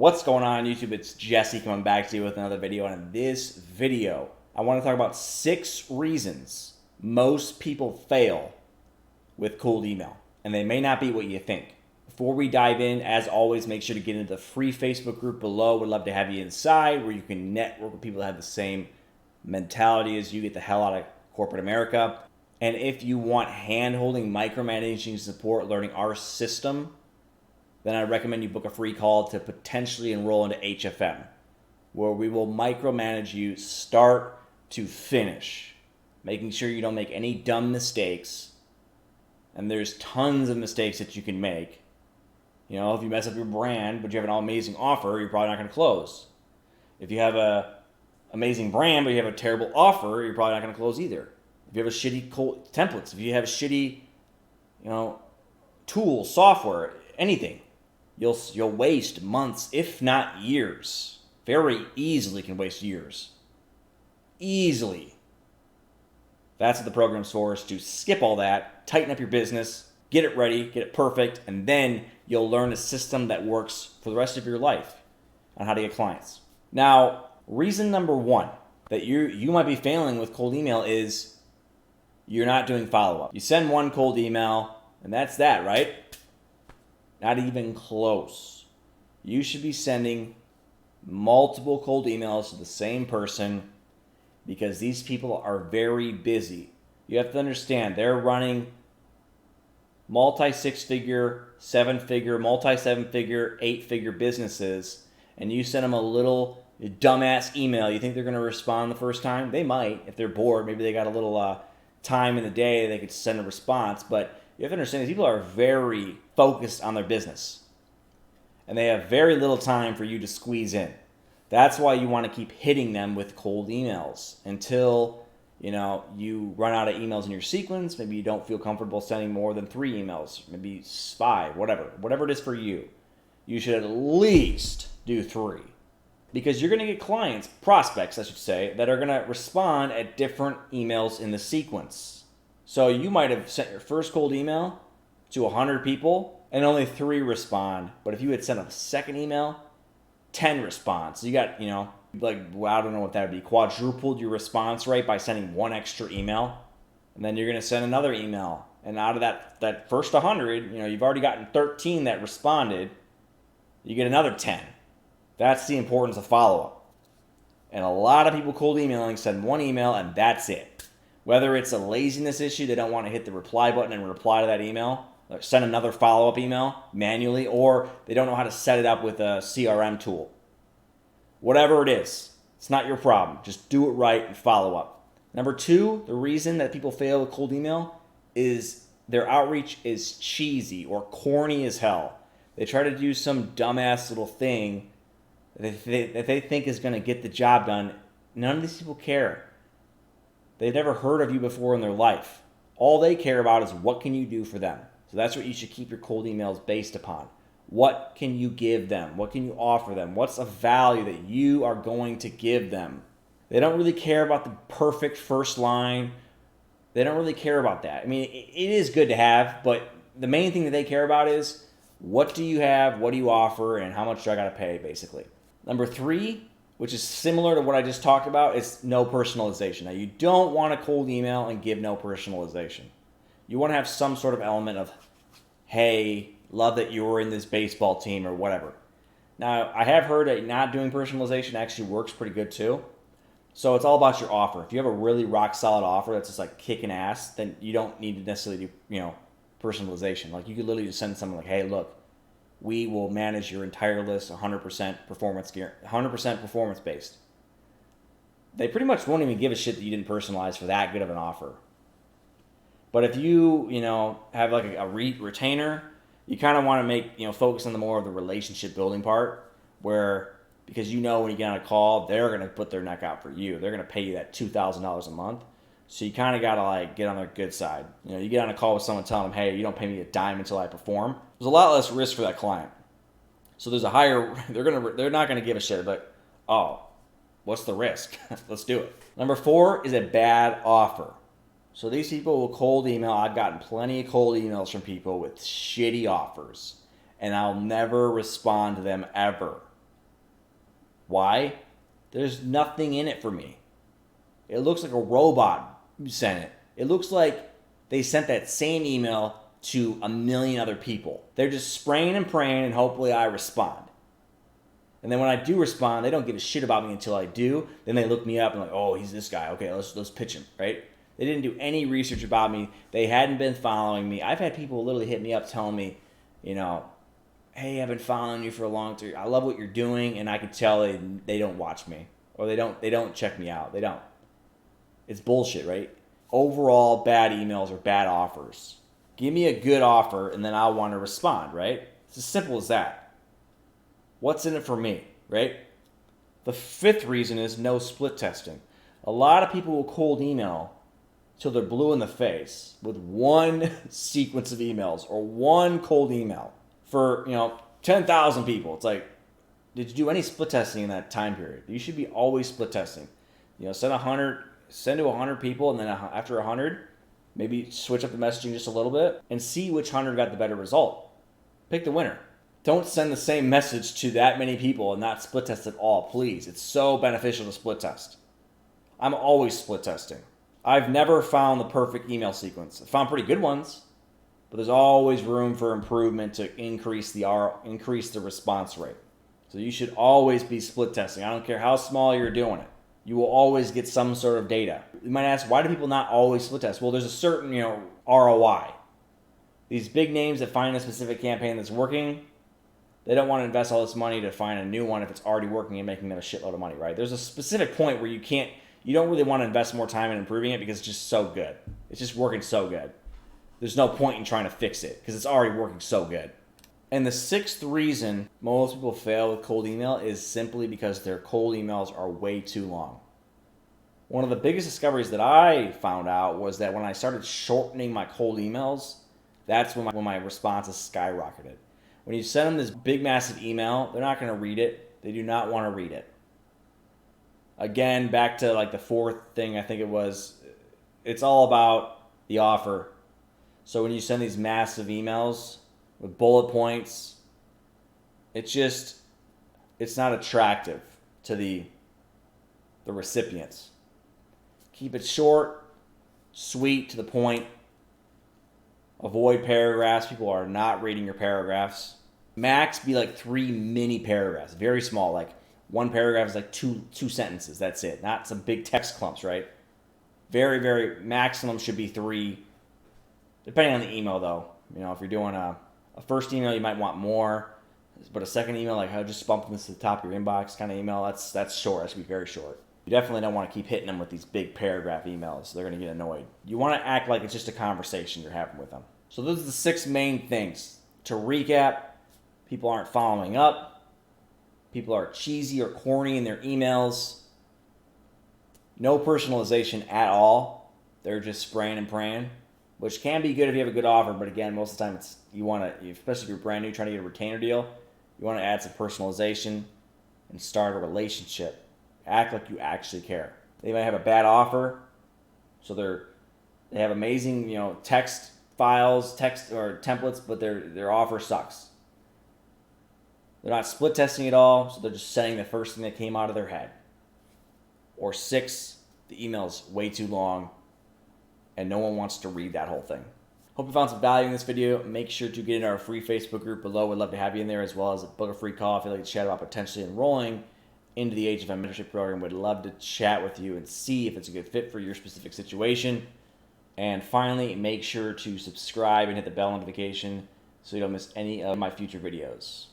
What's going on YouTube? It's Jesse coming back to you with another video. And in this video, I want to talk about 6 reasons most people fail with cold email. And they may not be what you think. Before we dive in, as always, make sure to get into the free Facebook group below. We'd love to have you inside where you can network with people that have the same mentality as you, get the hell out of corporate America. And if you want hand-holding, micromanaging support, learning our system, then I recommend you book a free call to potentially enroll into HFM, where we will micromanage you start to finish, making sure you don't make any dumb mistakes. And there's tons of mistakes that you can make. You know, if you mess up your brand, but you have an amazing offer, you're probably not going to close. If you have an amazing brand, but you have a terrible offer, you're probably not going to close either. If you have a shitty templates, if you have a shitty, tools, software, anything, you'll waste months, if not years. Very easily can waste years. Easily. That's what the program's for, is to skip all that, tighten up your business, get it ready, get it perfect, and then you'll learn a system that works for the rest of your life on how to get clients. Now, reason number 1 that you might be failing with cold email is you're not doing follow-up. You send one cold email, and that's that, right? Not even close. You should be sending multiple cold emails to the same person because these people are very busy. You have to understand, they're running multi-6-figure, 7-figure, multi-7-figure, 8-figure businesses, and you send them a little dumbass email. You think they're going to respond the first time? They might. If they're bored, maybe they got a little time in the day they could send a response, but you have to understand these people are very focused on their business, and they have very little time for you to squeeze in. That's why you want to keep hitting them with cold emails until you run out of emails in your sequence. Maybe you don't feel comfortable sending more than 3 emails, maybe 5, whatever it is for you. You should at least do 3, because you're going to get clients, prospects I should say, that are going to respond at different emails in the sequence. So you might have sent your first cold email to 100 people and only 3 respond. But if you had sent a second email, 10 respond. So you got, I don't know what that would be, quadrupled your response rate by sending 1 extra email. And then you're going to send another email. And out of that first 100, you've already gotten 13 that responded. You get another 10. That's the importance of follow-up. And a lot of people cold emailing send 1 email and that's it. Whether it's a laziness issue, they don't want to hit the reply button and reply to that email, or send another follow-up email manually, or they don't know how to set it up with a CRM tool. Whatever it is, it's not your problem. Just do it right and follow up. Number 2, the reason that people fail with cold email is their outreach is cheesy or corny as hell. They try to do some dumbass little thing that they think is going to get the job done. None of these people care. They've never heard of you before in their life. All they care about is what can you do for them. So that's what you should keep your cold emails based upon. What can you give them? What can you offer them? What's a value that you are going to give them? They don't really care about the perfect first line. They don't really care about that. I mean, it is good to have, but the main thing that they care about is what do you have, what do you offer, and how much do I got to pay, basically. Number 3, which is similar to what I just talked about, is no personalization. Now, you don't want a cold email and give no personalization. You want to have some sort of element of, hey, love that you were in this baseball team or whatever. Now, I have heard that not doing personalization actually works pretty good too. So it's all about your offer. If you have a really rock solid offer that's just like kicking ass, then you don't need to necessarily do, personalization. Like you could literally just send someone like, hey, look, we will manage your entire list 100% performance gear, 100% performance based. They pretty much won't even give a shit that you didn't personalize for that good of an offer. But if you, have like a retainer, you kind of want to make, focus on the more of the relationship building part, where because when you get on a call, they're going to put their neck out for you. They're going to pay you that $2,000 a month. So you kind of got to get on their good side. You get on a call with someone telling them, hey, you don't pay me a dime until I perform. There's a lot less risk for that client. So there's a higher, they're not going to give a shit, but, what's the risk? Let's do it. Number 4 is a bad offer. So these people will cold email. I've gotten plenty of cold emails from people with shitty offers, and I'll never respond to them ever. Why? There's nothing in it for me. It looks like a robot sent it. It looks like they sent that same email to a million other people. They're just spraying and praying, and hopefully I respond. And then when I do respond, they don't give a shit about me until I do. Then they look me up and like, oh, he's this guy. Okay, let's pitch him, right? They didn't do any research about me. They hadn't been following me. I've had people literally hit me up telling me, hey, I've been following you for a long time. I love what you're doing, and I can tell they don't watch me, or they don't check me out. They don't. It's bullshit, right? Overall, bad emails are bad offers. Give me a good offer, and then I'll want to respond, right? It's as simple as that. What's in it for me, right? The fifth reason is no split testing. A lot of people will cold email till they're blue in the face with one sequence of emails or one cold email for 10,000 people. It's like, did you do any split testing in that time period? You should be always split testing. Send to 100 people, and then after 100, maybe switch up the messaging just a little bit and see which 100 got the better result. Pick the winner. Don't send the same message to that many people and not split test at all, please. It's so beneficial to split test. I'm always split testing. I've never found the perfect email sequence. I found pretty good ones, but there's always room for improvement to increase the response rate. So you should always be split testing. I don't care how small you're doing it. You will always get some sort of data. You might ask, why do people not always split test? Well, there's a certain ROI. These big names that find a specific campaign that's working, they don't want to invest all this money to find a new one if it's already working and making them a shitload of money, right? There's a specific point where you don't really want to invest more time in improving it because it's just so good. It's just working so good. There's no point in trying to fix it because it's already working so good. And the sixth reason most people fail with cold email is simply because their cold emails are way too long. One of the biggest discoveries that I found out was that when I started shortening my cold emails, that's when my responses skyrocketed. When you send them this big, massive email, they're not going to read it. They do not want to read it. Again, back to like the fourth thing, I think it was, it's all about the offer. So when you send these massive emails with bullet points, it's not attractive to the recipients. Keep it short, sweet, to the point. Avoid paragraphs. People are not reading your paragraphs. Max be like 3 mini paragraphs, very small. Like one paragraph is like two sentences. That's it. Not some big text clumps, right? Very, very maximum should be 3. Depending on the email, though. If you're doing a first email, you might want more. But a second email, like, just bump this to the top of your inbox kind of email, that's short. That should be very short. You definitely don't want to keep hitting them with these big paragraph emails. They're going to get annoyed. You want to act like it's just a conversation you're having with them. So those are the 6 main things. To recap, people aren't following up. People are cheesy or corny in their emails. No personalization at all. They're just spraying and praying, which can be good if you have a good offer. But again, most of the time, especially if you're brand new trying to get a retainer deal, you want to add some personalization and start a relationship. Act like you actually care. They might have a bad offer, so they have amazing text files, text or templates, but their offer sucks. They're not split testing at all, so they're just sending the first thing that came out of their head. Or 6, the email's way too long, and no one wants to read that whole thing. Hope you found some value in this video. Make sure to get into our free Facebook group below. We'd love to have you in there, as well as book a free call if you'd like to chat about potentially enrolling into the HFM mentorship program. We'd love to chat with you and see if it's a good fit for your specific situation. And finally, make sure to subscribe and hit the bell notification so you don't miss any of my future videos.